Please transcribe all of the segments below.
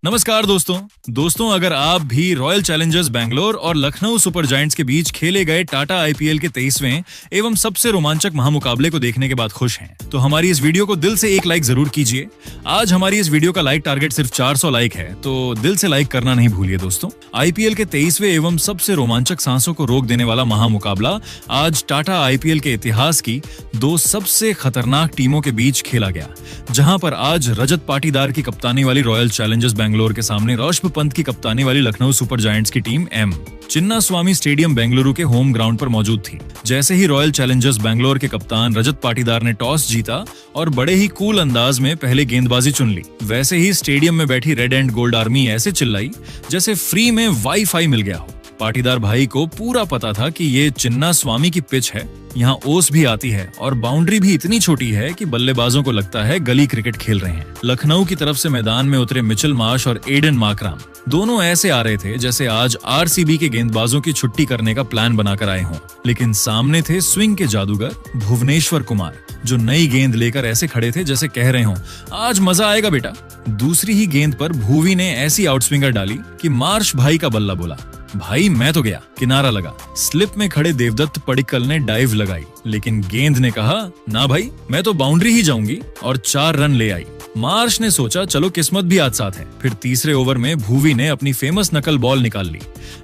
नमस्कार दोस्तों अगर आप भी रॉयल चैलेंजर्स बैंगलोर और लखनऊ सुपर जायंट्स के बीच खेले गए टाटा आईपीएल के 23वें एवं सबसे रोमांचक महामुकाबले को देखने के बाद खुश हैं, तो हमारी इस वीडियो को दिल से एक लाइक जरूर कीजिए। आज हमारी इस वीडियो का लाइक टारगेट सिर्फ 400 लाइक है, तो दिल से लाइक करना नहीं भूलिए दोस्तों। आईपीएल के 23वें एवं सबसे रोमांचक सांसों को रोक देने वाला महामुकाबला आज टाटा आईपीएल के इतिहास की दो सबसे खतरनाक टीमों के बीच खेला गया, जहां पर आज रजत पाटीदार की कप्तानी वाली रॉयल चैलेंजर्स बैंगलोर के सामने रौशभ पंत की कप्तानी वाली लखनऊ सुपर जायंट्स की team M Chinnaswamy stadium Bengaluru के होम ग्राउंड पर मौजूद थी। जैसे ही रॉयल चैलेंजर्स बैंगलोर के कप्तान रजत पाटीदार ने टॉस जीता और बड़े ही कूल अंदाज में पहले गेंदबाजी चुन ली, वैसे ही स्टेडियम में बैठी रेड एंड गोल्ड आर्मी ऐसे चिल्लाई जैसे फ्री में वाईफाई मिल गया हो। पाटीदार भाई को पूरा पता था कि ये चिन्नास्वामी की पिच है, यहाँ ओस भी आती है और बाउंड्री भी इतनी छोटी है कि बल्लेबाजों को लगता है गली क्रिकेट खेल रहे हैं। लखनऊ की तरफ से मैदान में उतरे मिचेल मार्श और एडन मार्कराम दोनों ऐसे आ रहे थे जैसे आज आरसीबी के गेंदबाजों की छुट्टी करने का प्लान बनाकर आए हों, लेकिन सामने थे स्विंग के जादूगर भुवनेश्वर कुमार, जो नई गेंद लेकर ऐसे खड़े थे जैसे कह रहे हों, आज मजा आएगा बेटा। दूसरी ही गेंद पर भुवी ने ऐसी आउटस्विंगर डाली कि मार्श भाई का बल्ला बोला, भाई मैं तो गया, किनारा लगा। स्लिप में खड़े देवदत्त पडिक्कल ने डाइव लगाई, लेकिन गेंद ने कहा ना भाई, मैं तो बाउंड्री ही जाऊंगी, और 4 रन ले आई। मार्श ने सोचा चलो किस्मत भी आज साथ है। फिर तीसरे ओवर में भुवी ने अपनी फेमस नकल बॉल निकाल ली,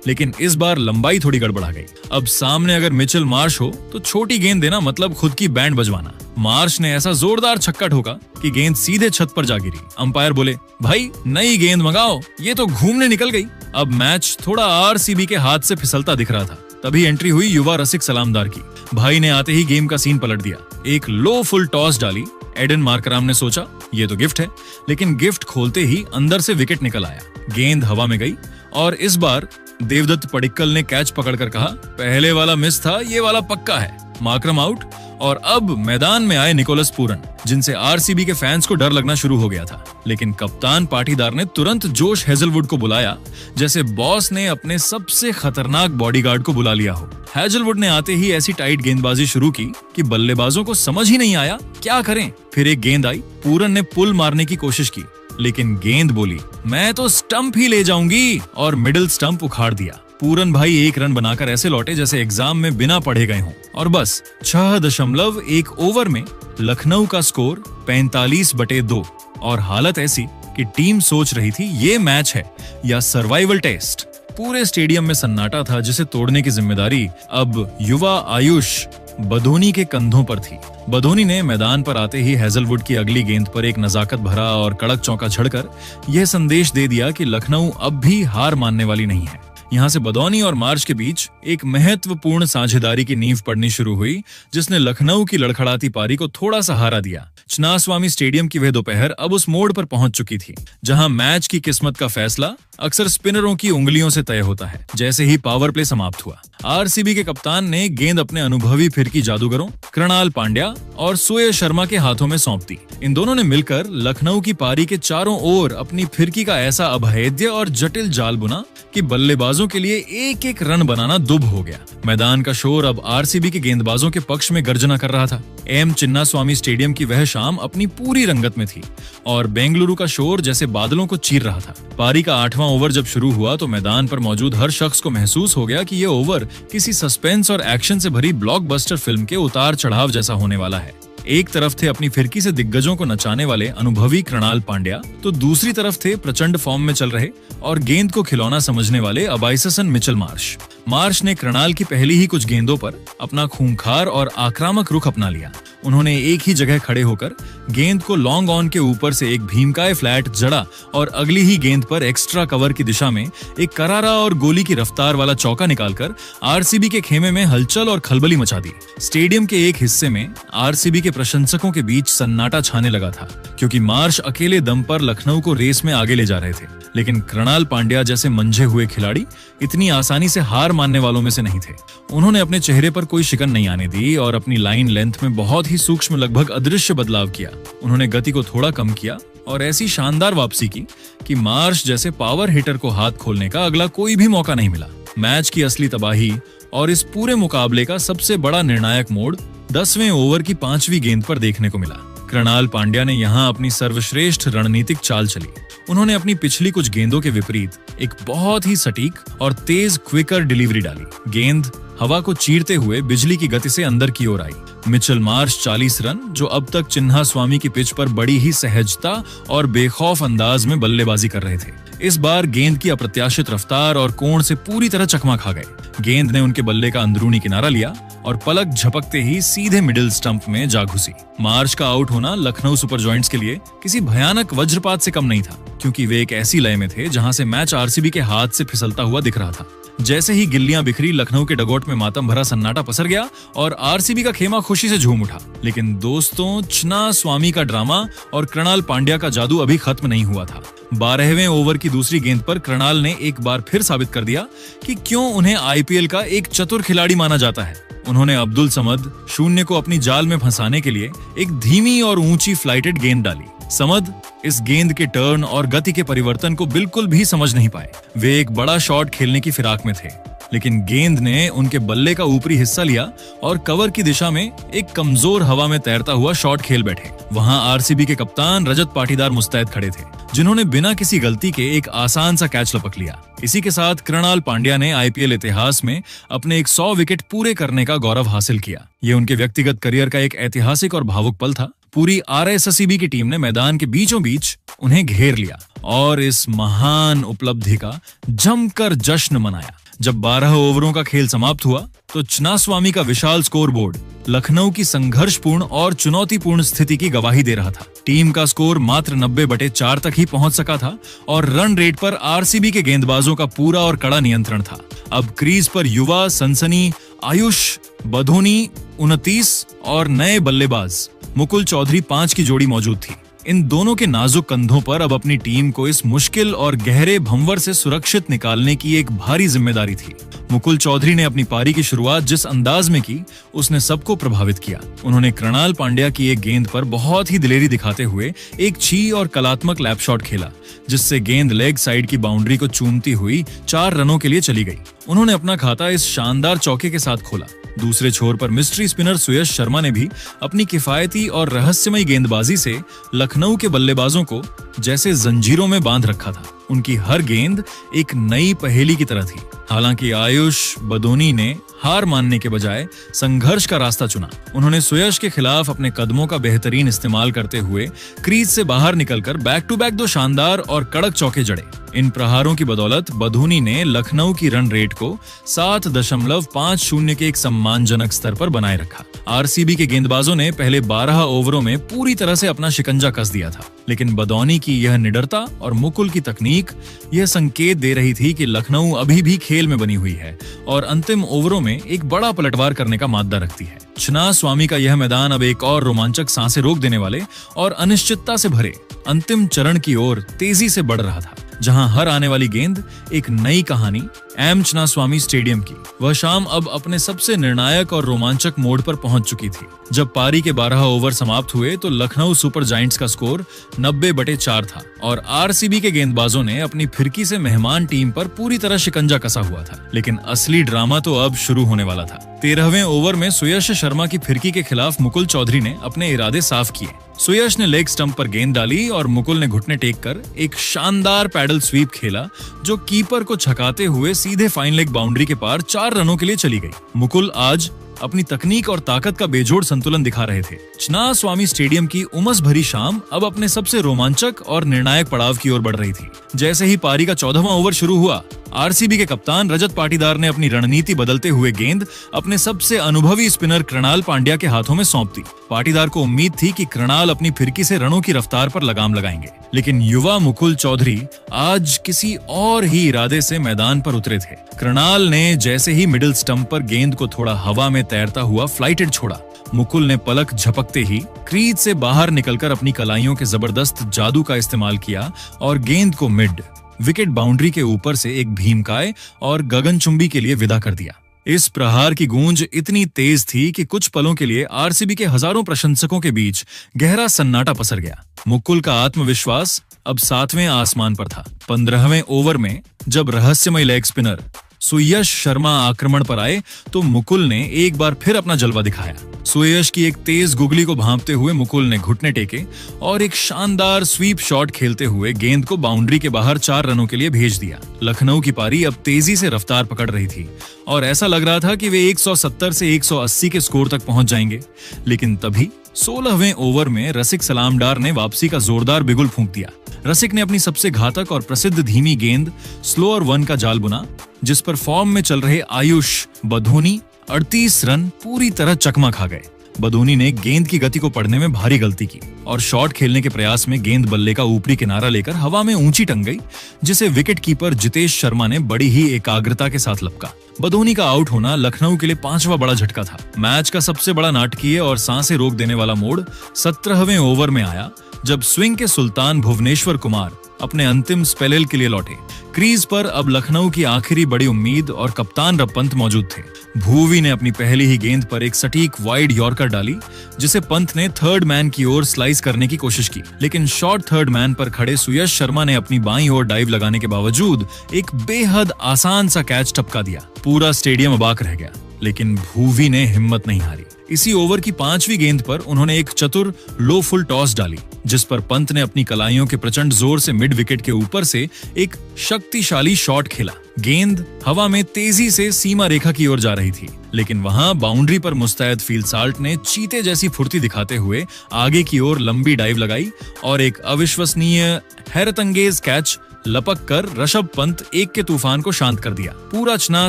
लेकिन इस बार लंबाई थोड़ी गड़बड़ा गई। अब सामने अगर मिचेल मार्श हो तो छोटी गेंद देना मतलब खुद की बैंड बजवाना। मार्श ने ऐसा जोरदार छक्का ठोका कि गेंद सीधे छत पर जा गिरी। अंपायर बोले भाई नई गेंद मंगाओ, ये तो घूमने निकल गई। अब मैच थोड़ा आरसीबी के हाथ से फिसलता दिख रहा था। तभी एंट्री हुई युवा रसिक सलामदार की। भाई ने आते ही गेम का सीन पलट दिया। एक लो फुल टॉस डाली। एडन मार्कराम ने सोचा ये तो गिफ्ट है, लेकिन गिफ्ट खोलते ही अंदर से विकेट निकल आया। गेंद हवा में गई और इस बार देवदत्त पडिक्कल ने कैच पकड़कर कहा पहले वाला मिस था, ये वाला पक्का है। मार्करम आउट और अब मैदान में आए निकोलस पूरन, जिनसे आरसीबी के फैंस को डर लगना शुरू हो गया था। लेकिन कप्तान पाटीदार ने तुरंत जोश हेजलवुड को बुलाया, जैसे बॉस ने अपने सबसे खतरनाक बॉडीगार्ड को बुला लिया हो। हेजलवुड ने आते ही ऐसी टाइट गेंदबाजी शुरू की कि बल्लेबाजों को समझ ही नहीं आया क्या करें। फिर एक गेंद आई, पूरन ने पुल मारने की कोशिश की, लेकिन गेंद बोली मैं तो स्टंप ही ले जाऊंगी, और मिडिल स्टंप उखाड़ दिया। पूरन भाई 1 रन बनाकर ऐसे लौटे जैसे एग्जाम में बिना पढ़े गए हों, और बस 6.1 ओवर में लखनऊ का स्कोर 45/2। और हालत ऐसी कि टीम सोच रही थी ये मैच है या सर्वाइवल टेस्ट। पूरे स्टेडियम में सन्नाटा था, जिसे तोड़ने की जिम्मेदारी अब युवा आयुष बदोनी के कंधों पर थी। बदोनी ने मैदान पर आते ही हेजलवुड की अगली गेंद पर एक नजाकत भरा और कड़क चौका झड़कर यह संदेश दे दिया कि लखनऊ अब भी हार मानने वाली नहीं है। यहाँ से बदौनी और मार्श के बीच एक महत्वपूर्ण साझेदारी की नींव पड़नी शुरू हुई, जिसने लखनऊ की लड़खड़ाती पारी को थोड़ा सहारा दिया। चिन्नास्वामी स्टेडियम की वह दोपहर अब उस मोड़ पर पहुंच चुकी थी जहां मैच की किस्मत का फैसला अक्सर स्पिनरों की उंगलियों से तय होता है। जैसे ही पावर प्ले समाप्त हुआ, आरसीबी के कप्तान ने गेंद अपने अनुभवी फिरकी जादूगरों कृणाल पांड्या और सूर्य शर्मा के हाथों में सौंप दी। इन दोनों ने मिलकर लखनऊ की पारी के चारों ओर अपनी फिरकी का ऐसा अभेद्य और जटिल जाल बुना कि बल्लेबाजों के लिए एक एक रन बनाना दुभ हो गया। मैदान का शोर अब आरसीबी के गेंदबाजों के पक्ष में गर्जना कर रहा था। एम चिन्नास्वामी स्टेडियम की वह शाम अपनी पूरी रंगत में थी और बेंगलुरु का शोर जैसे बादलों को चीर रहा था। पारी का 8वां ओवर जब शुरू हुआ तो मैदान पर मौजूद हर शख्स को महसूस हो गया कि यह ओवर किसी सस्पेंस और एक्शन से भरी ब्लॉकबस्टर फिल्म के उतार चढ़ाव जैसा होने वाला है। एक तरफ थे अपनी फिरकी से दिग्गजों को नचाने वाले अनुभवी कृणाल पांड्या, तो दूसरी तरफ थे प्रचंड फॉर्म में चल रहे और गेंद को खिलौना समझने वाले अबाइससन मिचेल मार्श। मार्श ने कृणाल की पहली ही कुछ गेंदों पर अपना खूंखार और आक्रामक रुख अपना लिया। उन्होंने एक ही जगह खड़े होकर गेंद को लॉन्ग ऑन के ऊपर से एक भीमकाय फ्लैट जड़ा और अगली ही गेंद पर एक्स्ट्रा कवर की दिशा में एक करारा और गोली की रफ्तार वाला चौका निकालकर आरसीबी के खेमे में हलचल और खलबली मचा दी। स्टेडियम के एक हिस्से में आरसीबी के प्रशंसकों के बीच सन्नाटा छाने लगा था, क्योंकि मार्श अकेले दम पर लखनऊ को रेस में आगे ले जा रहे थे। लेकिन कृणाल पांड्या जैसे मंझे हुए खिलाड़ी इतनी आसानी से हार मानने वालों में से नहीं थे। उन्होंने अपने चेहरे पर कोई शिकन नहीं आने दी और अपनी लाइन लेंथ में बहुत ही सूक्ष्म लगभग अदृश्य बदलाव किया। उन्होंने गति को थोड़ा कम किया और ऐसी शानदार वापसी की कि मार्श जैसे पावर हिटर को हाथ खोलने का अगला कोई भी मौका नहीं मिला। मैच की असली तबाही और इस पूरे मुकाबले का सबसे बड़ा निर्णायक मोड़ 10वें ओवर की 5वीं गेंद पर देखने को मिला। कृणाल पांड्या ने यहाँ अपनी सर्वश्रेष्ठ रणनीतिक चाल चली। उन्होंने अपनी पिछली कुछ गेंदों के विपरीत एक बहुत ही सटीक और तेज क्विकर डिलीवरी डाली। गेंद हवा को चीरते हुए बिजली की गति से अंदर की ओर आई। मिचेल मार्श 40 रन, जो अब तक चिन्हास्वामी की पिच पर बड़ी ही सहजता और बेखौफ अंदाज में बल्लेबाजी कर रहे थे, इस बार गेंद की अप्रत्याशित रफ्तार और कोण से पूरी तरह चकमा खा गए। गेंद ने उनके बल्ले का अंदरूनी किनारा लिया और पलक झपकते ही सीधे मिडिल स्टंप में जा घुसी। मार्श का आउट होना लखनऊ सुपर जॉयंट्स के लिए किसी भयानक वज्रपात से कम नहीं था, क्योंकि वे एक ऐसी लय में थे जहां से मैच आरसीबी के हाथ से फिसलता हुआ दिख रहा था। जैसे ही गिल्लियां बिखरी, लखनऊ के डगआउट में मातम भरा सन्नाटा पसर गया और आरसीबी का खेमा खुशी से झूम उठा। लेकिन दोस्तों, चिन्नास्वामी का ड्रामा और कृणाल पांड्या का जादू अभी खत्म नहीं हुआ था। 12वें ओवर की दूसरी गेंद पर कृणाल ने एक बार फिर साबित कर दिया कि क्यों उन्हें आईपीएल का एक चतुर खिलाड़ी माना जाता है। उन्होंने अब्दुल समद शून्य को अपनी जाल में फंसाने के लिए एक धीमी और ऊंची फ्लाइटेड गेंद डाली। समद इस गेंद के टर्न और गति के परिवर्तन को बिल्कुल भी समझ नहीं पाए। वे एक बड़ा शॉट खेलने की फिराक में थे, लेकिन गेंद ने उनके बल्ले का ऊपरी हिस्सा लिया और कवर की दिशा में एक कमजोर हवा में तैरता हुआ शॉट खेल बैठे। वहां आरसीबी के कप्तान रजत पाटीदार मुस्तैद खड़े थे, जिन्होंने बिना किसी गलती के एक आसान सा कैच लपक लिया। इसी के साथ कृणाल पांड्या ने आईपीएल इतिहास में अपने एक 100 विकेट पूरे करने का गौरव हासिल किया। ये उनके व्यक्तिगत करियर का एक ऐतिहासिक और भावुक पल था। पूरी आरसीबी की टीम ने मैदान के बीचों बीच उन्हें घेर लिया और इस महान उपलब्धि का जमकर जश्न मनाया। जब 12 ओवरों का खेल समाप्त हुआ तो चिन्नास्वामी का विशाल स्कोरबोर्ड लखनऊ की संघर्षपूर्ण और चुनौतीपूर्ण स्थिति की गवाही दे रहा था। टीम का स्कोर मात्र 90/4 तक ही पहुंच सका था और रन रेट पर आरसीबी के गेंदबाजों का पूरा और कड़ा नियंत्रण था। अब क्रीज पर युवा सनसनी आयुष बधोनी 29 और नए बल्लेबाज मुकुल चौधरी 5 की जोड़ी मौजूद थी। इन दोनों के नाजुक कंधों पर अब अपनी टीम को इस मुश्किल और गहरे भंवर से सुरक्षित निकालने की एक भारी जिम्मेदारी थी। मुकुल चौधरी ने अपनी पारी की शुरुआत जिस अंदाज में की, उसने सबको प्रभावित किया। उन्होंने कृणाल पांड्या की एक गेंद पर बहुत ही दिलेरी दिखाते हुए एक छी और कलात्मक लैप शॉट खेला, जिससे गेंद लेग साइड की बाउंड्री को चूमती हुई 4 रनों के लिए चली गई। उन्होंने अपना खाता इस शानदार चौके के साथ खोला। दूसरे छोर पर मिस्ट्री स्पिनर सुयश शर्मा ने भी अपनी किफायती और रहस्यमयी गेंदबाजी से लखनऊ के बल्लेबाजों को जैसे जंजीरों में बांध रखा था। उनकी हर गेंद एक नई पहेली की तरह थी। हालांकि आयुष बदोनी ने हार मानने के बजाय संघर्ष का रास्ता चुना। उन्होंने सुयश के खिलाफ अपने कदमों का बेहतरीन इस्तेमाल करते हुए क्रीज से बाहर निकलकर बैक टू बैक 2 शानदार और कड़क चौके जड़े। इन प्रहारों की बदौलत बधोनी ने लखनऊ की रन रेट को 7.50 के एक सम्मानजनक स्तर पर बनाए रखा। आरसीबी के गेंदबाजों ने पहले 12 ओवरों में पूरी तरह से अपना शिकंजा कस दिया था, लेकिन बदौनी की यह निडरता और मुकुल की तकनीक यह संकेत दे रही थी कि लखनऊ अभी भी खेल में बनी हुई है और अंतिम ओवरों में एक बड़ा पलटवार करने का माद्दा रखती है। चिन्नास्वामी का यह मैदान अब एक और रोमांचक सांसें रोक देने वाले और अनिश्चितता से भरे अंतिम चरण की ओर तेजी से बढ़ रहा था, जहां हर आने वाली गेंद एक नई कहानी एम चिन्नास्वामी स्टेडियम की। वह शाम अब अपने सबसे निर्णायक और रोमांचक मोड़ पर पहुंच चुकी थी। जब पारी के 12 ओवर समाप्त हुए तो लखनऊ सुपर जायंट्स का स्कोर 90/4 था और आरसीबी के गेंदबाजों ने अपनी फिरकी से मेहमान टीम पर पूरी तरह शिकंजा कसा हुआ था। लेकिन असली ड्रामा तो अब शुरू होने वाला था। 13वें ओवर में सुयश शर्मा की फिरकी के खिलाफ मुकुल चौधरी ने अपने इरादे साफ किए। सुयश ने लेग स्टंप पर गेंद डाली और मुकुल ने घुटने टेक कर एक शानदार पैडल स्वीप खेला, जो कीपर को छकाते हुए सीधे फाइन लेग बाउंड्री के पार 4 रनों के लिए चली गई। मुकुल आज अपनी तकनीक और ताकत का बेजोड़ संतुलन दिखा रहे थे। चिन्नास्वामी स्टेडियम की उमस भरी शाम अब अपने सबसे रोमांचक और निर्णायक पड़ाव की ओर बढ़ रही थी। जैसे ही पारी का 14वां ओवर शुरू हुआ, आरसीबी के कप्तान रजत पाटीदार ने अपनी रणनीति बदलते हुए गेंद अपने सबसे अनुभवी स्पिनर कृणाल पांड्या के हाथों में सौंप दी। पाटीदार को उम्मीद थी कि कृणाल अपनी फिरकी से रनों की रफ्तार पर लगाम लगाएंगे, लेकिन युवा मुकुल चौधरी आज किसी और ही इरादे से मैदान पर उतरे थे। कृणाल ने जैसे ही मिडिल स्टंप पर गेंद को थोड़ा हवा में तैरता हुआ फ्लाइटेड छोड़ा, मुकुल ने पलक झपकते ही क्रीज से बाहर निकलकर अपनी कलाइयों के जबरदस्त जादू का इस्तेमाल किया और गेंद को मिड विकेट बाउंड्री के ऊपर से एक भीमकाय और गगनचुंबी के लिए विदा कर दिया। इस प्रहार की गूंज इतनी तेज थी कि कुछ पलों के लिए आरसीबी के हजारों प्रशंसकों के बीच गहरा सन्नाटा पसर गया। मुकुल का आत्मविश्वास अब 7वें आसमान पर था। 15वें ओवर में जब रहस्यमय लेग स्पिनर सुयश शर्मा आक्रमण पर आए तो मुकुल ने एक बार फिर अपना जलवा दिखाया। सुयश की एक तेज गुगली को भांपते हुए मुकुल ने घुटने टेके और एक शानदार स्वीप शॉट खेलते हुए गेंद को बाउंड्री के बाहर 4 रनों के लिए भेज दिया। लखनऊ की पारी अब तेजी से रफ्तार पकड़ रही थी और ऐसा लग रहा था कि वे 170 से 180 के स्कोर तक पहुंच जाएंगे। लेकिन तभी 16वें ओवर में रसिक सलामडार ने वापसी का जोरदार बिगुल फूंक दिया। रसिक ने अपनी सबसे घातक और प्रसिद्ध धीमी गेंद स्लोअर वन का जाल बुना, जिस पर फॉर्म में चल रहे आयुष बधोनी 38 रन पूरी तरह चकमा खा गए। बधोनी ने गेंद की गति को पढ़ने में भारी गलती की और शॉट खेलने के प्रयास में गेंद बल्ले का ऊपरी किनारा लेकर हवा में ऊंची टंग गई, जिसे विकेट कीपर जितेश शर्मा ने बड़ी ही एकाग्रता के साथ लपका। बधोनी का आउट होना लखनऊ के लिए 5वां बड़ा झटका था। मैच का सबसे बड़ा नाटकीय और सांसें रोक देने वाला मोड़ 17वें ओवर में आया, जब स्विंग के सुल्तान भुवनेश्वर कुमार अपने अंतिम स्पेल के लिए लौटे। क्रीज पर अब लखनऊ की आखिरी बड़ी उम्मीद और कप्तान पंत मौजूद थे। भुवी ने अपनी पहली ही गेंद पर एक सटीक वाइड यॉर्कर डाली, जिसे पंत ने थर्ड मैन की ओर स्लाइस करने की कोशिश की, लेकिन शॉर्ट थर्ड मैन पर खड़े सुयश शर्मा ने अपनी बाईं ओर डाइव लगाने के बावजूद एक बेहद आसान सा कैच टपका दिया। पूरा स्टेडियम अबाक रह गया, लेकिन भुवी ने हिम्मत नहीं हारी। इसी ओवर की 5वीं गेंद पर उन्होंने एक चतुर लो फुल टॉस डाली, जिस पर पंत ने अपनी कलाइयों के प्रचंड जोर से मिड विकेट के ऊपर से एक शक्तिशाली शॉट खेला। गेंद हवा में तेजी से सीमा रेखा की ओर जा रही थी, लेकिन वहां बाउंड्री पर मुस्तैद फील्ड साल्ट ने चीते जैसी फुर्ती दिखाते हुए आगे की ओर लंबी डाइव लगाई और एक अविश्वसनीय हैरतअंगेज कैच लपक कर ऋषभ पंत एक के तूफान को शांत कर दिया। पूरा चना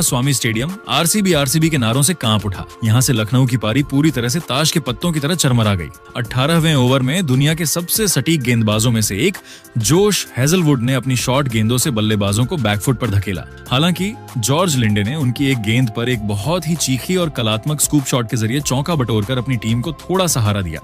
स्वामी स्टेडियम आरसीबी के नारों से कांप उठा। यहाँ से लखनऊ की पारी पूरी तरह से ताश के पत्तों की तरह चरमरा गई। 18वें ओवर में दुनिया के सबसे सटीक गेंदबाजों में से एक जोश हेजलवुड ने अपनी शॉर्ट गेंदों से बल्लेबाजों को बैकफुट पर धकेला। हालांकि जॉर्ज लिंडे ने उनकी एक गेंद पर एक बहुत ही चीखी और कलात्मक स्कूप शॉट के जरिए चौका बटोरकर अपनी टीम को थोड़ा सहारा दिया,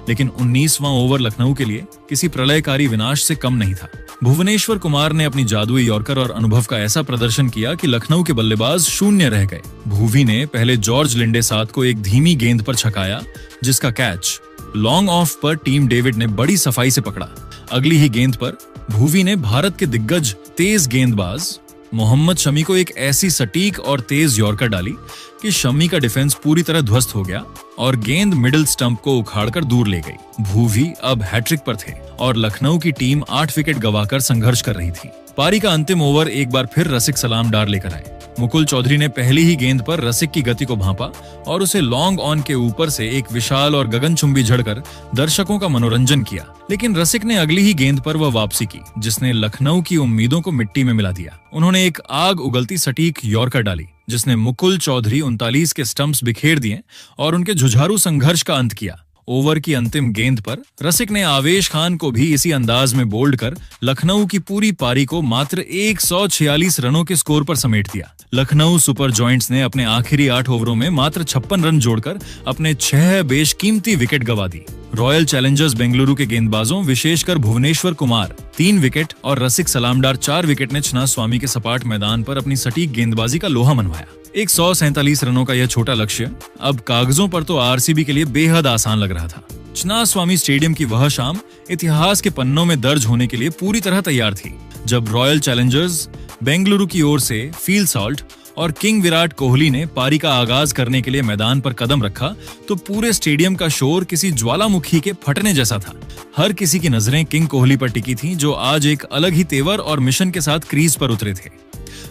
लेकिन 19वां ओवर लखनऊ के लिए किसी प्रलयकारी विनाश से कम नहीं था। भुवनेश्वर कुमार ने अपनी जादुई यॉर्कर और अनुभव का ऐसा प्रदर्शन किया कि लखनऊ के बल्लेबाज शून्य रह गए। भुवी ने पहले जॉर्ज लिंडे साथ को एक धीमी गेंद पर छकाया, जिसका कैच लॉन्ग ऑफ पर टीम डेविड ने बड़ी सफाई से पकड़ा। अगली ही गेंद पर भुवी ने भारत के दिग्गज तेज गेंदबाज मोहम्मद शमी को एक ऐसी सटीक और तेज यॉर्कर डाली कि शमी का डिफेंस पूरी तरह ध्वस्त हो गया और गेंद मिडिल स्टंप को उखाड़कर दूर ले गई। भुवी अब हैट्रिक पर थे और लखनऊ की टीम 8 विकेट गंवाकर संघर्ष कर रही थी। पारी का अंतिम ओवर एक बार फिर रसिक सलामडार लेकर आए। मुकुल चौधरी ने पहली ही गेंद पर रसिक की गति को भांपा और उसे लॉन्ग ऑन के ऊपर से एक विशाल और गगनचुंबी झड़कर दर्शकों का मनोरंजन किया, लेकिन रसिक ने अगली ही गेंद पर वह वापसी की, जिसने लखनऊ की उम्मीदों को मिट्टी में मिला दिया। उन्होंने एक आग उगलती सटीक यॉर्कर डाली, जिसने मुकुल चौधरी 39 के स्टंप्स बिखेर दिए और उनके जुझारू संघर्ष का अंत किया। ओवर की अंतिम गेंद पर रसिक ने आवेश खान को भी इसी अंदाज में बोल्ड कर लखनऊ की पूरी पारी को मात्र 146 रनों के स्कोर पर समेट दिया। लखनऊ सुपर जॉइंट्स ने अपने आखिरी 8 ओवरों में मात्र 56 रन जोड़कर अपने 6 बेशकीमती विकेट गंवा दी। रॉयल चैलेंजर्स बेंगलुरु के गेंदबाजों विशेषकर भुवनेश्वर कुमार 3 विकेट और रसिक सलामडार 4 विकेट ने छना स्वामी के सपाट मैदान पर अपनी सटीक गेंदबाजी का लोहा मनवाया। 147 रनों का यह छोटा लक्ष्य अब कागजों पर तो आरसीबी के लिए बेहद आसान लग रहा था। चना स्वामी स्टेडियम की वह शाम इतिहास के पन्नों में दर्ज होने के लिए पूरी तरह तैयार थी, जब रॉयल चैलेंजर्स बेंगलुरु की ओर से फील्ड साल्ट और किंग विराट कोहली ने पारी का आगाज करने के लिए मैदान पर कदम रखा तो पूरे स्टेडियम का शोर किसी ज्वालामुखी के फटने जैसा था। हर किसी की नजरें किंग कोहली पर टिकी थीं, जो आज एक अलग ही तेवर और मिशन के साथ क्रीज पर उतरे थे।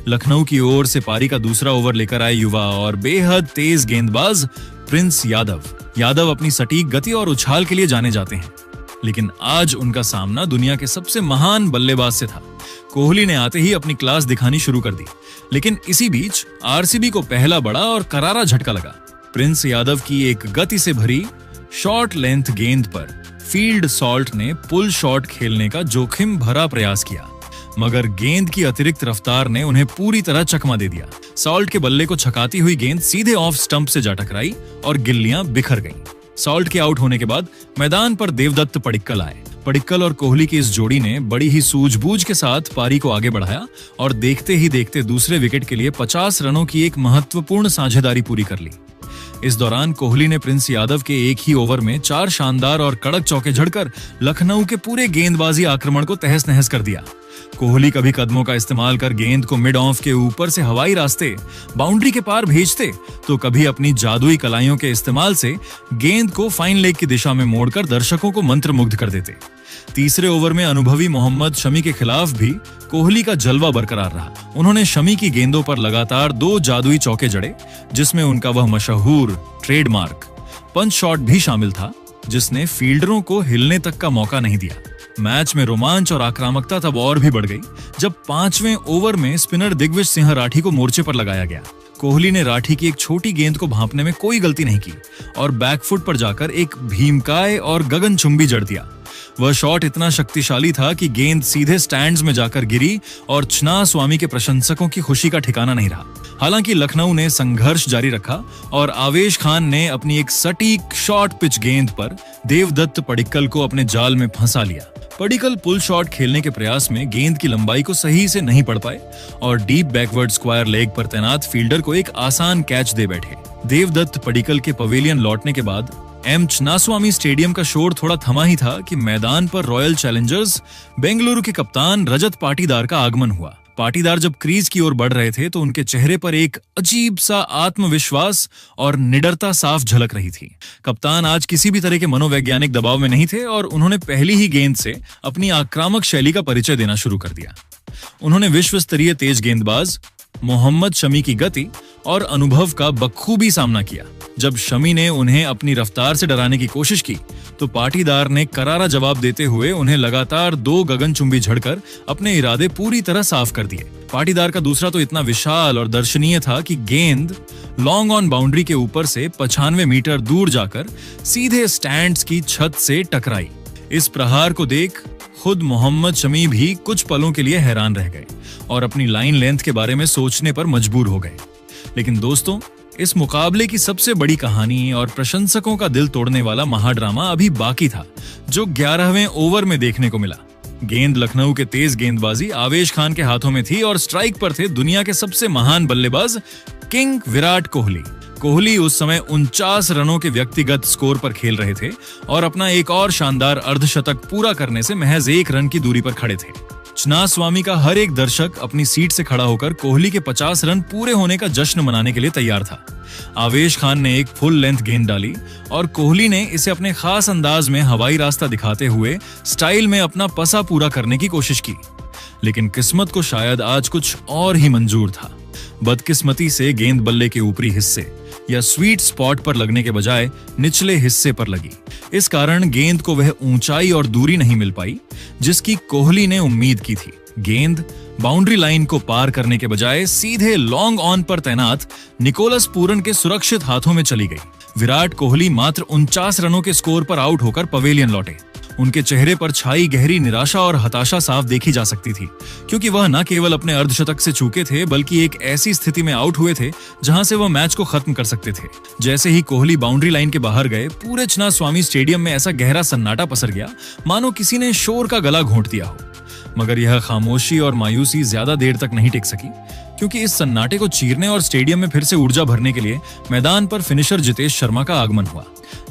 लखनऊ की ओर से पारी का दूसरा ओवर लेकर आए युवा और बेहद तेज गेंदबाज प्रिंस यादव अपनी सटीक गति और उछाल के लिए जाने जाते हैं, लेकिन आज उनका सामना दुनिया के सबसे महान बल्लेबाज से था। कोहली ने आते ही अपनी क्लास दिखानी शुरू कर दी, लेकिन इसी बीच आरसीबी को पहला बड़ा और करारा झटका लगा। प्रिंस यादव की एक गति से भरी शॉर्ट लेंथ गेंद पर फील्ड साल्ट ने पुल शॉट खेलने का जोखिम भरा प्रयास किया, मगर गेंद की अतिरिक्त रफ्तार ने उन्हें पूरी तरह चकमा दे दिया। साल्ट के बल्ले को छकाती हुई गेंद सीधे ऑफ स्टंप से जा टकराई और गिल्लियां बिखर गईं। साल्ट के आउट होने के बाद मैदान पर देवदत्त पडिक्कल आए। पडिक्कल और कोहली की इस जोड़ी ने बड़ी ही सूझबूझ के साथ पारी को आगे बढ़ाया और देखते ही देखते दूसरे विकेट के लिए 50 रनों की एक महत्वपूर्ण साझेदारी पूरी कर ली। इस दौरान कोहली ने प्रिंस यादव के एक ही ओवर में 4 शानदार और कड़क चौके झड़कर लखनऊ के पूरे गेंदबाजी आक्रमण को तहस नहस कर दिया। कोहली कभी कदमों का इस्तेमाल कर गेंद को मिड ऑफ के ऊपर से हवाई रास्ते बाउंड्री के पार भेजते, तो कभी अपनी जादुई कलाइयों के इस्तेमाल से गेंद को फाइन लेग की दिशा में मोड़कर दर्शकों को मंत्रमुग्ध कर देते। तीसरे ओवर में अनुभवी मोहम्मद शमी के खिलाफ भी कोहली का जलवा बरकरार रहा। उन्होंने शमी की गेंदों पर लगातार 2 जादुई चौके जड़े, जिसमें उनका वह मशहूर ट्रेडमार्क पंच शॉट भी शामिल था, जिसने फील्डरों को हिलने तक का मौका नहीं दिया। मैच में रोमांच और आक्रामकता तब और भी बढ़ गई जब 5वें ओवर में स्पिनर दिग्विजय सिंह राठी को मोर्चे पर लगाया गया। कोहली ने राठी की एक छोटी गेंद को भांपने में कोई गलती नहीं की और बैकफुट पर जाकर एक भीमकाय और गगनचुंबी जड़ दिया। वह शॉट इतना शक्तिशाली था कि गेंद सीधे स्टैंड्स में जाकर गिरी और छना स्वामी के प्रशंसकों की खुशी का ठिकाना नहीं रहा। हालांकि लखनऊ ने संघर्ष जारी रखा और आवेश खान ने अपनी एक सटीक शॉर्ट पिच गेंद पर देवदत्त पडिक्कल को अपने जाल में फंसा लिया। पडिक्कल पुल शॉट खेलने के प्रयास में गेंद की लंबाई को सही से नहीं पढ़ पाए और डीप बैकवर्ड स्क्वायर लेग पर तैनात फील्डर को एक आसान कैच दे बैठे। देवदत्त पडिक्कल के पवेलियन लौटने के बाद एम चिन्नास्वामी स्टेडियम का शोर थोड़ा थमा ही था कि मैदान पर रॉयल चैलेंजर्स बेंगलुरु के कप्तान रजत पाटीदार का आगमन हुआ। पाटीदार जब क्रीज की ओर बढ़ रहे थे तो उनके चेहरे पर एक अजीब सा आत्मविश्वास और निडरता साफ झलक रही थी। कप्तान आज किसी भी तरह के मनोवैज्ञानिक दबाव में नहीं थे और उन्होंने पहली ही गेंद से अपनी आक्रामक शैली का परिचय देना शुरू कर दिया। उन्होंने विश्व स्तरीय तेज गेंदबाज मोहम्मद शमी की गति और अनुभव का बखूबी सामना किया। जब शमी ने उन्हें अपनी रफ्तार से डराने की कोशिश की तो पाटीदार ने करारा जवाब देते हुए उन्हें लगातार 2 गगनचुंबी झड़कर अपने इरादे पूरी तरह साफ कर दिए। पाटीदार का दूसरा तो इतना विशाल और दर्शनीय था कि गेंद लॉन्ग ऑन बाउंड्री के ऊपर से 95 मीटर दूर जाकर सीधे स्टैंड्स की छत से टकराई। इस प्रहार को देख खुद मोहम्मद शमी भी कुछ पलों के लिए हैरान रह गए और अपनी लाइन लेंथ के बारे में सोचने पर मजबूर हो गए। लेकिन दोस्तों, इस मुकाबले की सबसे बड़ी कहानी और प्रशंसकों का दिल तोड़ने वाला महाड्रामा अभी बाकी था, जो 11वें ओवर में देखने को मिला। गेंद लखनऊ के तेज गेंदबाजी आवेश खान के हाथों में थी और स्ट्राइक पर थे दुनिया के सबसे महान बल्लेबाज किंग विराट कोहली। कोहली उस समय 49 रनों के व्यक्तिगत स्कोर पर खेल रहे थे और अपना एक और शानदार अर्धशतक पूरा करने से महज 1 रन की दूरी पर खड़े थे। चिन्नास्वामी का हर एक दर्शक अपनी सीट से खड़ा होकर कोहली के 50 रन पूरे होने का जश्न मनाने के लिए तैयार था। आवेश खान ने एक फुल लेंथ गेंद डाली और कोहली ने इसे अपने खास अंदाज में हवाई रास्ता दिखाते हुए स्टाइल में अपना पसा पूरा करने की कोशिश की। लेकिन किस्मत को शायद आज कुछ और ही मंजूर था। बदकिस्मती से गेंद बल्ले के ऊपरी हिस्से या स्वीट स्पॉट पर लगने के बजाय निचले हिस्से पर लगी। इस कारण गेंद को वह ऊंचाई और दूरी नहीं मिल पाई जिसकी कोहली ने उम्मीद की थी। गेंद बाउंड्री लाइन को पार करने के बजाय सीधे लॉन्ग ऑन पर तैनात निकोलस पूरन के सुरक्षित हाथों में चली गई। विराट कोहली मात्र 49 रनों के स्कोर पर आउट होकर पवेलियन लौटे। उनके चेहरे पर छाई गहरी निराशा और हताशा साफ देखी जा सकती थी, क्योंकि वह न केवल अपने अर्धशतक से चूके थे बल्कि एक ऐसी स्थिति में आउट हुए थे जहां से वह मैच को खत्म कर सकते थे। जैसे ही कोहली बाउंड्री लाइन के बाहर गए, पूरे चिन्नास्वामी स्टेडियम में ऐसा गहरा सन्नाटा पसर गया मानो किसी ने शोर का गला घोंट दिया हो। मगर यह खामोशी और मायूसी ज्यादा देर तक नहीं टिक सकी, क्योंकि इस सन्नाटे को चीरने और स्टेडियम में फिर से ऊर्जा भरने के लिए मैदान पर फिनिशर जितेश शर्मा का आगमन हुआ।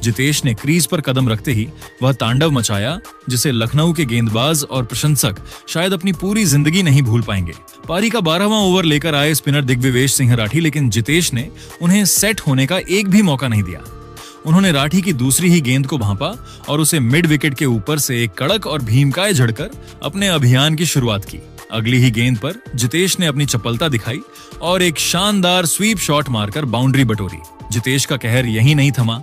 जितेश ने क्रीज पर कदम रखते ही वह तांडव मचाया जिसे लखनऊ के गेंदबाज और प्रशंसक शायद अपनी पूरी जिंदगी नहीं भूल पाएंगे। पारी का 12वां ओवर लेकर आए स्पिनर दिग्विजय सिंह राठी, लेकिन जितेश ने उन्हें सेट होने का एक भी मौका नहीं दिया। उन्होंने राठी की दूसरी ही गेंद को भांपा और उसे मिड विकेट के ऊपर से एक कड़क और भीमकाय झड़कर अपने अभियान की शुरुआत की। अगली ही गेंद पर जितेश ने अपनी चपलता दिखाई और एक शानदार स्वीप शॉट मारकर बाउंड्री बटोरी। जितेश का कहर यहीं नहीं थमा।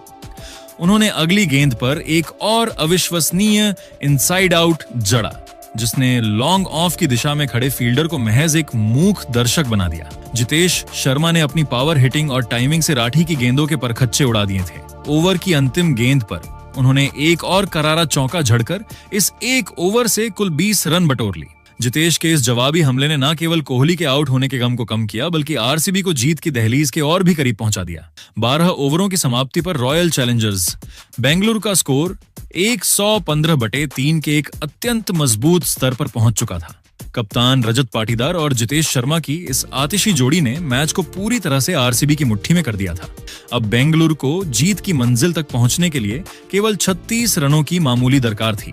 उन्होंने अगली गेंद पर एक और अविश्वसनीय इनसाइड आउट जड़ा, जिसने लॉन्ग ऑफ की दिशा में खड़े फील्डर को महज एक मूक दर्शक बना दिया। जितेश शर्मा ने अपनी पावर हिटिंग और टाइमिंग से राठी की गेंदों के परखच्चे उड़ा दिए थे। ओवर की अंतिम गेंद पर उन्होंने एक और करारा चौका झड़कर इस एक ओवर से कुल 20 रन बटोर ली। जितेश के इस जवाबी हमले ने न केवल कोहली के आउट होने के गम को कम किया, बल्कि आरसीबी को जीत की दहलीज के और भी करीब पहुंचा दिया। 12 ओवरों की समाप्ति पर रॉयल चैलेंजर्स बेंगलुरु का स्कोर 115/3 के एक अत्यंत मजबूत स्तर पर पहुंच चुका था। कप्तान रजत पाटीदार और जितेश शर्मा की इस आतिशी जोड़ी ने मैच को पूरी तरह से आरसीबी की मुट्ठी में कर दिया था। अब बेंगलुरु को जीत की मंजिल तक पहुंचने के लिए केवल 36 रनों की मामूली दरकार थी।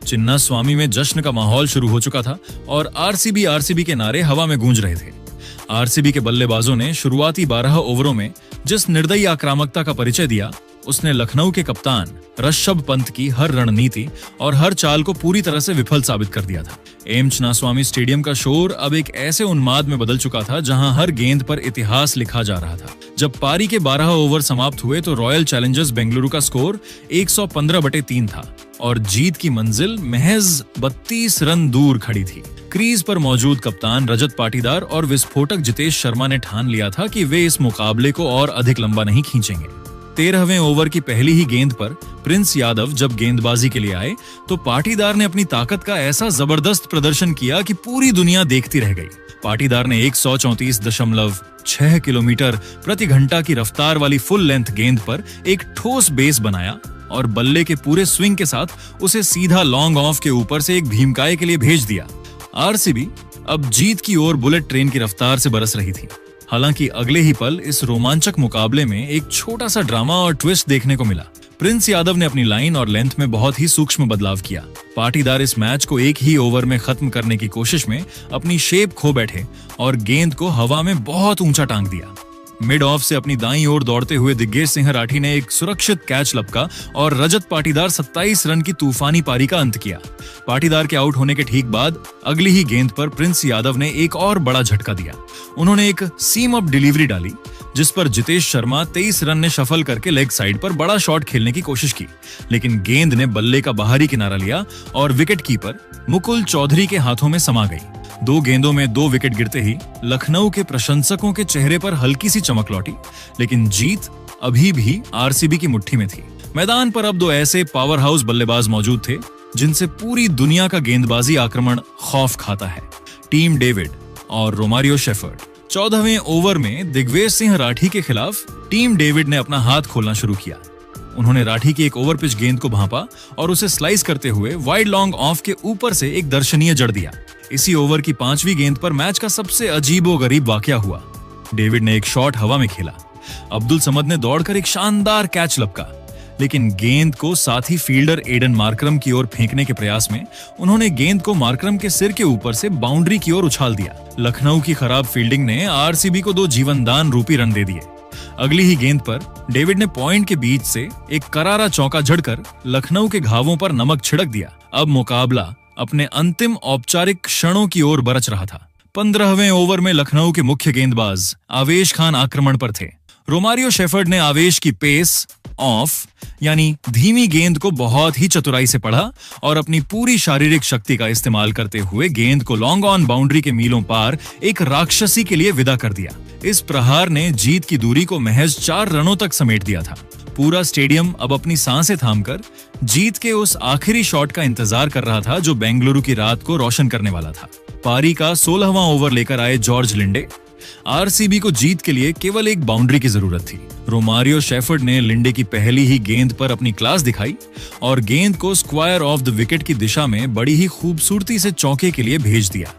चिन्ना स्वामी में जश्न का माहौल शुरू हो चुका था और आरसीबी के नारे हवा में गूंज रहे थे। आरसीबी के बल्लेबाजों ने शुरुआती 12 ओवरों में जिस निर्दयी आक्रामकता का परिचय दिया, उसने लखनऊ के कप्तान ऋषभ पंत की हर रणनीति और हर चाल को पूरी तरह से विफल साबित कर दिया था। एम चिन्नास्वामी स्टेडियम का शोर अब एक ऐसे उन्माद में बदल चुका था जहां हर गेंद पर इतिहास लिखा जा रहा था। जब पारी के 12 ओवर समाप्त हुए तो रॉयल चैलेंजर्स बेंगलुरु का स्कोर 115/3 था और जीत की मंजिल महज 32 रन दूर खड़ी थी। क्रीज पर मौजूद कप्तान रजत पाटीदार और विस्फोटक जितेश शर्मा ने ठान लिया था कि वे इस मुकाबले को और अधिक लंबा नहीं खींचेंगे। 13वें ओवर की पहली ही गेंद पर प्रिंस यादव जब गेंदबाजी के लिए आए तो पाटीदार ने अपनी ताकत का ऐसा जबरदस्त प्रदर्शन किया कि पूरी दुनिया देखती रह गई। पाटीदार ने 134.6 किलोमीटर प्रति घंटा की रफ्तार वाली फुल लेंथ गेंद पर एक ठोस बेस बनाया और बल्ले के पूरे स्विंग के साथ उसे सीधा लॉन्ग ऑफ के ऊपर से एक भीमकाय के लिए भेज दिया। आरसीबी अब जीत की ओर बुलेट ट्रेन की रफ्तार से बरस रही थी। हालांकि अगले ही पल इस रोमांचक मुकाबले में एक छोटा सा ड्रामा और ट्विस्ट देखने को मिला। प्रिंस यादव ने अपनी लाइन और लेंथ में बहुत ही सूक्ष्म बदलाव किया। पाटीदार इस मैच को एक ही ओवर में खत्म करने की कोशिश में अपनी शेप खो बैठे और गेंद को हवा में बहुत ऊंचा टांग दिया। मिड ऑफ से अपनी दाईं ओर दौड़ते हुए दिग्गज सिंह राठी ने एक सुरक्षित कैच लपका और रजत पाटीदार 27 रन की तूफानी पारी का अंत किया। पाटीदार के आउट होने के ठीक बाद अगली ही गेंद पर प्रिंस यादव ने एक और बड़ा झटका दिया। उन्होंने एक सीम अप डिलीवरी डाली जिस पर जितेश शर्मा 23 रन ने शफल करके लेग साइड पर बड़ा शॉट खेलने की कोशिश की, लेकिन गेंद ने बल्ले का बाहरी किनारा लिया और विकेट कीपर मुकुल चौधरी के हाथों में समा गई। 2 गेंदों में 2 विकेट गिरते ही लखनऊ के प्रशंसकों के चेहरे पर हल्की सी चमक लौटी, लेकिन जीत अभी भी आरसीबी की मुट्ठी में थी। मैदान पर अब 2 ऐसे पावर हाउस बल्लेबाज मौजूद थे जिनसे पूरी दुनिया का गेंदबाजी आक्रमण खौफ खाता है, टीम डेविड और रोमारियो शेफर्ड। 14वें ओवर में दिग्विजय सिंह राठी के खिलाफ टीम डेविड ने अपना हाथ खोलना शुरू किया। उन्होंने राठी की एक ओवर पिच गेंद को भांपा और उसे स्लाइस करते हुए वाइड लॉन्ग ऑफ के ऊपर से एक दर्शनीय जड़ दिया। इसी ओवर की 5वीं गेंद पर मैच का सबसे अजीबोगरीब वाकया हुआ। डेविड ने एक शॉट हवा में खेला। अब्दुल समद ने दौड़कर एक शानदार कैच लपका, लेकिन गेंद को साथी फील्डर एडन मार्करम की ओर फेंकने के प्रयास में उन्होंने गेंद को मार्करम के सिर के ऊपर से बाउंड्री की ओर उछाल दिया। लखनऊ की खराब फील्डिंग ने आरसीबी को 2 जीवनदान रूपी रन दे दिए। अगली ही गेंद पर डेविड ने पॉइंट के बीच से एक करारा चौका जड़कर लखनऊ के घावों पर नमक छिड़क दिया। अब मुकाबला अपने अंतिम औपचारिक क्षणों की ओर बरच रहा था। 15वें ओवर में लखनऊ के मुख्य गेंदबाज आवेश खान आक्रमण पर थे। रोमारियो शेफर्ड ने आवेश की पेस ऑफ यानी धीमी गेंद को बहुत ही चतुराई से पढ़ा और अपनी पूरी शारीरिक शक्ति का इस्तेमाल करते हुए गेंद को लॉन्ग ऑन बाउंड्री के मीलों पार एक राक्षसी के लिए विदा कर दिया। इस प्रहार ने जीत की दूरी को महज 4 रनों तक समेट दिया था। पूरा स्टेडियम अब अपनी सांसें थामकर जीत के उस आखिरी शॉट का इंतजार कर रहा था जो बेंगलुरु की रात को रोशन करने वाला था। पारी का 16वां ओवर लेकर आए जॉर्ज लिंडे। आरसीबी को जीत के लिए केवल एक बाउंड्री की जरूरत थी। रोमारियो शेफर्ड ने लिंडे की पहली ही गेंद पर अपनी क्लास दिखाई और गेंद को स्क्वायर ऑफ द विकेट की दिशा में बड़ी ही खूबसूरती से चौके के लिए भेज दिया।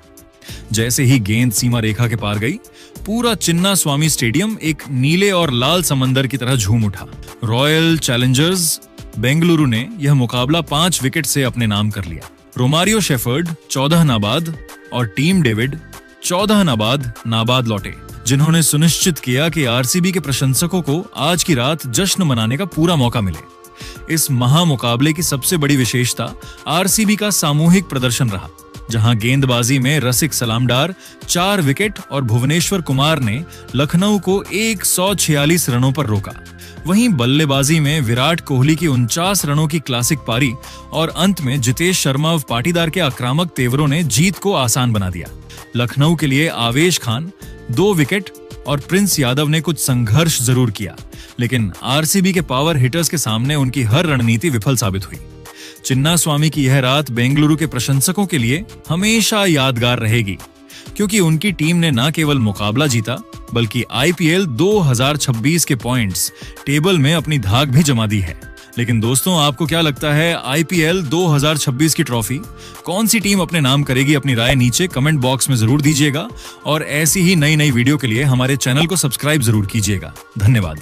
जैसे ही गेंद सीमा रेखा के पार गई, पूरा चिन्नास्वामी स्टेडियम एक नीले और लाल समंदर की तरह झूम उठा। रॉयल चैलेंजर्स बेंगलुरु ने यह मुकाबला 5 विकेट से अपने नाम कर लिया। रोमारियो शेफर्ड 14 नाबाद और टीम डेविड 14 नाबाद लौटे, जिन्होंने सुनिश्चित किया कि आरसीबी के प्रशंसकों को आज की रात जश्न मनाने का पूरा मौका मिले। इस महामुकाबले की सबसे बड़ी विशेषता आरसीबी का सामूहिक प्रदर्शन रहा, जहां गेंदबाजी में रसिक सलामडार 4 विकेट और भुवनेश्वर कुमार ने लखनऊ को 146 रनों पर रोका। वहीं बल्लेबाजी में विराट कोहली की 49 रनों की क्लासिक पारी और अंत में जितेश शर्मा और पाटीदार के आक्रामक तेवरों ने जीत को आसान बना दिया। लखनऊ के लिए आवेश खान 2 विकेट और प्रिंस यादव ने कुछ संघर्ष जरूर किया, लेकिन आरसीबी के पावर हिटर्स के सामने उनकी हर रणनीति विफल साबित हुई। चिन्नास्वामी की यह रात बेंगलुरु के प्रशंसकों के लिए हमेशा यादगार रहेगी, क्योंकि उनकी टीम ने न केवल मुकाबला जीता बल्कि आईपीएल 2026 के पॉइंट्स टेबल में अपनी धाक भी जमा दी है। लेकिन दोस्तों, आपको क्या लगता है आईपीएल 2026 की ट्रॉफी कौन सी टीम अपने नाम करेगी? अपनी राय नीचे कमेंट बॉक्स में जरूर दीजिएगा और ऐसी ही नई नई वीडियो के लिए हमारे चैनल को सब्सक्राइब जरूर कीजिएगा। धन्यवाद।